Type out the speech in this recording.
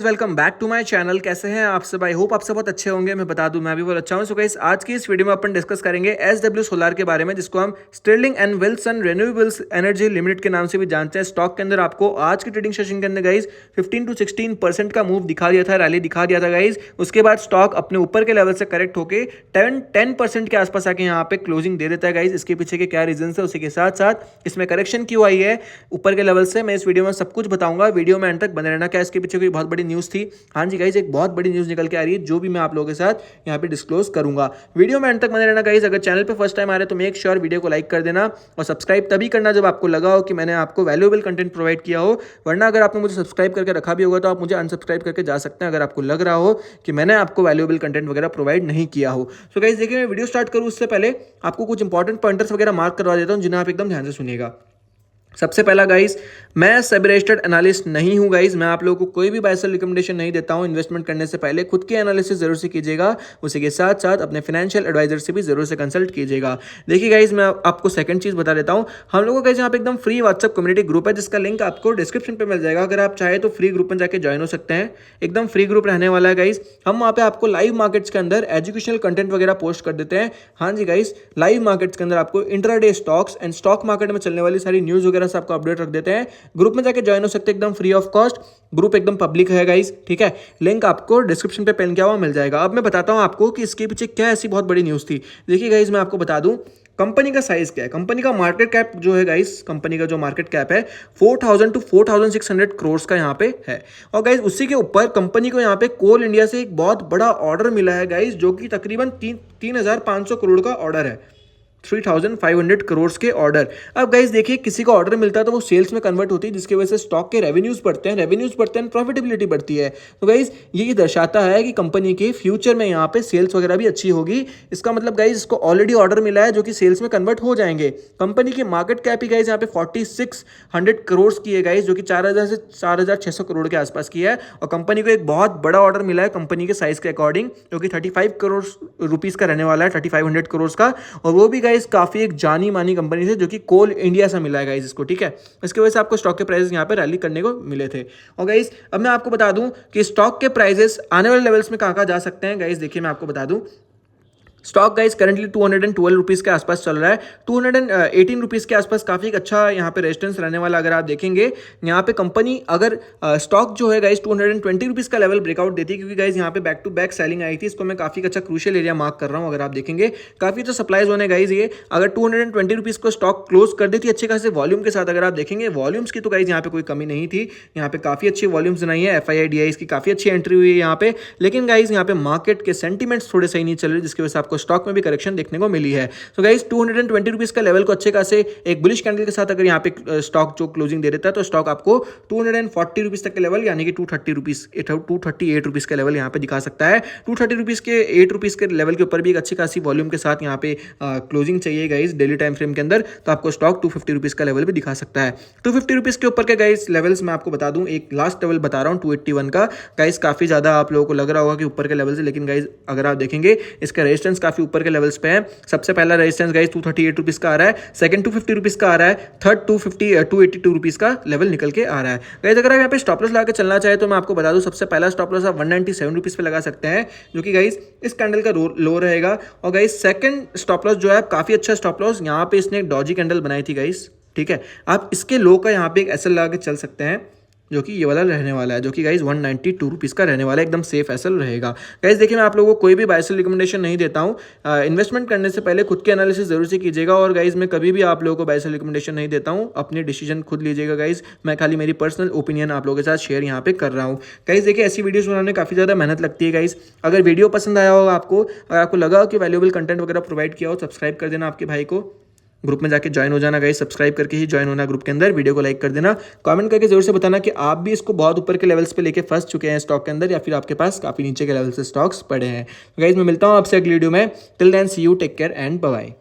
Welcome back to my channel. कैसे हैं आप सब? आई होप आप सब बहुत अच्छे होंगे। मैं बता दूं मैं भी बहुत अच्छा हूं। सो गाइस, आज की इस वीडियो में अपन डिस्कस करेंगे SW सोलार के बारे में, जिसको हम Sterling and Wilson renewables energy limited के नाम से भी जानते हैं। स्टॉक के अंदर आपको आज की ट्रेडिंग सेशन के अंदर गाइस 15 to 16% का मूव दिखा दिया था, रैली दिखा दिया था गाइस। उसके बाद स्टॉक अपने ऊपर के लेवल से करेक्ट होकर 10% के आसपास आके यहाँ पे क्लोजिंग दे देता है गाइस। इसके पीछे के क्या रीजन है, उसी के साथ साथ इसमें करेक्शन क्यों आई है ऊपर के लेवल से, मैं इस वीडियो में सब कुछ बताऊंगा। वीडियो में एंड तक बने रहना। क्या इसके पीछे कोई बहुत बड़ी न्यूज थी? हाँ जी गाइस, एक बहुत बड़ी न्यूज निकल के आ रही है, जो भी मैं आप लोगों के साथ यहाँ पे डिस्क्लोज करूंगा। वीडियो में एंड तक बने रहना गाइस। अगर चैनल पे फर्स्ट टाइम आ रहे हैं तो मेक श्योर वीडियो को लाइक कर देना और सब्सक्राइब तभी करना जब आपको लगा हो कि मैंने आपको वैल्यूएबल कंटेंट प्रोवाइड किया हो। वरना अगर आपने मुझे सब्सक्राइब करके रखा भी होगा तो आप मुझे अनसब्सक्राइब करके जा सकते हैं, अगर आपको लग रहा हो कि मैंने आपको वैल्यूएबल कंटेंट वगैरह प्रोवाइड नहीं किया हो। सो गाइस देखिए, मैं वीडियो स्टार्ट करूँ उससे पहले आपको कुछ इंपॉर्टेंट पॉइंटर्स वगैरह मार्क करवा देता हूँ, जिन्हें आप एकदम ध्यान से सुनिएगा। सबसे पहला गाइस, मैं सेबी रजिस्टर्ड एनालिस्ट नहीं हूं गाइस। मैं आप लोगों को कोई भी बाय सेल रिकमेंडेशन नहीं देता हूं। इन्वेस्टमेंट करने से पहले खुद की एनालिसिस जरूर से कीजिएगा, उसी के साथ साथ अपने फाइनेंशियल एडवाइजर से भी जरूर से कंसल्ट कीजिएगा। देखिए गाइस, मैं आपको सेकंड चीज बता देता हूं। हम लोगों का यहाँ पे एकदम फ्री व्हाट्सएप कम्युनिटी ग्रुप है, जिसका लिंक आपको डिस्क्रिप्शन पे मिल जाएगा। अगर आप चाहे तो फ्री ग्रुप में जाकर ज्वाइन हो सकते हैं। एकदम फ्री ग्रुप रहने वाला है गाइस। हम वहाँ पे आपको लाइव मार्केट्स के अंदर एजुकेशनल कंटेंट वगैरह पोस्ट कर देते हैं। हाँ जी गाइस, लाइव मार्केट्स के अंदर आपको intraday stocks and stock market में चलने वाली सारी न्यूज वगैरह से आपको अपडेट रख देते हैं। ग्रुप में जाके ज्वाइन हो सकते हैं एकदम फ्री ऑफ कॉस्ट। ग्रुप एकदम पब्लिक है गाइस, ठीक है। लिंक आपको डिस्क्रिप्शन पे पेन किया हुआ मिल जाएगा। अब मैं बताता हूं आपको कि इसके पीछे क्या ऐसी बहुत बड़ी न्यूज थी। देखिए गाइस, मैं आपको बता दूं कंपनी का साइज क्या है। कंपनी का मार्केट कैप जो है गाइस, कंपनी का जो मार्केट कैप है 4000 to 4600 करोड़ का यहाँ पे है। और गाइस उसी के ऊपर कंपनी को यहाँ पे कोल इंडिया से एक बहुत बड़ा ऑर्डर मिला है गाइस, जो कि तकरीबन 3500 करोड़ का ऑर्डर है। 3500 करोड़ के ऑर्डर। अब गाइस देखिए, किसी का ऑर्डर मिलता है तो वो सेल्स में कन्वर्ट होती है, जिसकी वजह से स्टॉक के रेवेन्यूज बढ़ते हैं, प्रॉफिटेबिलिटी बढ़ती है। तो गाइस ये दर्शाता है कि कंपनी के फ्यूचर में यहाँ पे सेल्स वगैरह भी अच्छी होगी। इसका मतलब गाइस, इसको ऑलरेडी ऑर्डर मिला है जो कि सेल्स में कन्वर्ट हो जाएंगे। कंपनी की मार्केट कैप ही गाइस यहाँ पे 4600 करोड़ की है गाइस, जो कि 4000 से 4600 करोड़ के आसपास की है। और कंपनी को एक बहुत बड़ा ऑर्डर मिला है कंपनी के साइज के अकॉर्डिंग, जो कि 35 करोड़ रुपीज का रहने वाला है, 3500 करोड़ का। और वो भी गाइस काफी एक जानी मानी कंपनी से, जो कि कोल इंडिया से मिला है गाइस इसको, ठीक है। इसकी वजह से आपको स्टॉक के प्राइसेस यहाँ पे रैली करने को मिले थे। और गाइस अब मैं आपको बता दूं कि स्टॉक के प्राइसेस आने वाले लेवल्स में कहां जा सकते हैं। गाइस देखिए, मैं आपको बता दूं स्टॉक गाइस करंटली 212 रुपीज के आसपास चल रहा है। 218 रुपीज के आसपास काफी एक अच्छा यहाँ पे रेजिस्टेंस रहने वाला। अगर आप देखेंगे यहाँ पे कंपनी अगर स्टॉक जो है गाइस 220 रुपीज का लेवल ब्रेकआउट देती है, क्योंकि गाइस यहाँ पे बैक टू बैक सेलिंग आई थी। इसको मैं काफी अच्छा क्रूशियल एरिया मार्क कर रहा हूँ। अगर आप देखेंगे काफी अच्छा सप्लाई जोन है गाइस ये। अगर 220 रुपीज को स्टॉक क्लोज कर देती अच्छे खासे वॉल्यूम के साथ, अगर आप देखेंगे वॉल्यूम्स की तो गाइस यहाँ पे कोई कमी नहीं थी। यहाँ पे काफी अच्छी वॉल्यूम्स बनाई है। FII की काफी अच्छी एंट्री हुई है यहाँ पे। लेकिन गाइस यहाँ पे मार्केट के सेंटीमेंट्स थोड़े सही नहीं चल रहे, जिसकी वजह से आपको स्टॉक में भी करेक्शन देखने को मिली है। सो गाइस 220 रुपीज का लेवल को अच्छे खासे एक बुलिश कैंडल के साथ अगर यहाँ पे स्टॉक जो क्लोजिंग दे देता है, तो स्टॉक आपको 240 रुपीज तक के लेवल, यानी कि 238 रुपीज का लेवल यहाँ पे दिखा सकता है। 230 रुपीज के 8 रुपीज के लेवल के ऊपर भी एक अच्छी खासी वॉल्यूम के साथ यहाँ पे क्लोजिंग चाहिए गाइस डेली टाइम फ्रेम के अंदर, तो आपको स्टॉक 250 रुपीज का लेवल भी दिखा सकता है। 250 रुपीज के ऊपर के गाइस लेवल्स मैं आपको बता दूं, एक लास्ट लेवल बता रहा हूँ 281 का। गाइस काफी ज्यादा आप लोगों को लग रहा होगा कि ऊपर के लेवल से, लेकिन गाइस अगर आप देखेंगे इसका रेजिस्टेंस काफी ऊपर के लेवल्स पे है। सबसे पहला रेजिस्टेंस गाइस 238 रुपीज का आ रहा है, सेकंड 250 रुपीज का आ रहा है, थर्ड 282 रुपीज का लेवल निकल के आ रहा है। गाइस अगर आप यहाँ पे स्टॉप लॉस लगा के चलना चाहे तो मैं आपको बता दूं, सबसे पहला स्टॉप लॉस आप 197 रुपीज पे लगा सकते हैं, जो कि गाइस इस कैंडल का लो रहेगा। और गाइस सेकंड स्टॉप लॉस जो है काफी अच्छा स्टॉप लॉस, यहाँ पे इसने एक डॉजी कैंडल बनाई थी गाइस, ठीक है। आप इसके लो का यहाँ पे एक एसएल लगा के चल सकते हैं, जो कि ये वाला रहने वाला है, जो कि गाइस 192 रुपीज़ का रहने वाला है। एकदम सेफ एसएल रहेगा। गाइस देखिए, मैं आप लोगों को कोई भी बाय सेल रिकमेंडेशन नहीं देता हूँ। इन्वेस्टमेंट करने से पहले खुद के एनालिसिस जरूर से कीजिएगा। और गाइस मैं कभी भी आप लोगों को बाय सेल रिकमेंडेशन नहीं देता हूँ, अपनी डिसीजन खुद लीजिएगा गाइस। मैं खाली मेरी पर्सनल ओपिनियन आप लोगों के साथ शेयर यहाँ पे कर रहा हूँ। गाइस देखिए, ऐसी वीडियोस बनाने काफ़ी ज़्यादा मेहनत लगती है गाइस। अगर वीडियो पसंद आया होगा आपको, अगर आपको लगा हो कि वैल्यूएबल कंटेंट वगैरह प्रोवाइड किया हो, सब्सक्राइब कर देना आपके भाई को। ग्रुप में जाके ज्वाइन हो जाना गाइस, सब्सक्राइब करके ही ज्वाइन होना ग्रुप के अंदर। वीडियो को लाइक कर देना, कमेंट करके जरूर से बताना कि आप भी इसको बहुत ऊपर के लेवल्स पे लेके फंस चुके हैं स्टॉक के अंदर, या फिर आपके पास काफी नीचे के लेवल से स्टॉक्स पड़े हैं। गाइस मैं मिलता हूं आपसे अगली वीडियो में। Till then see you, take care and bye bye.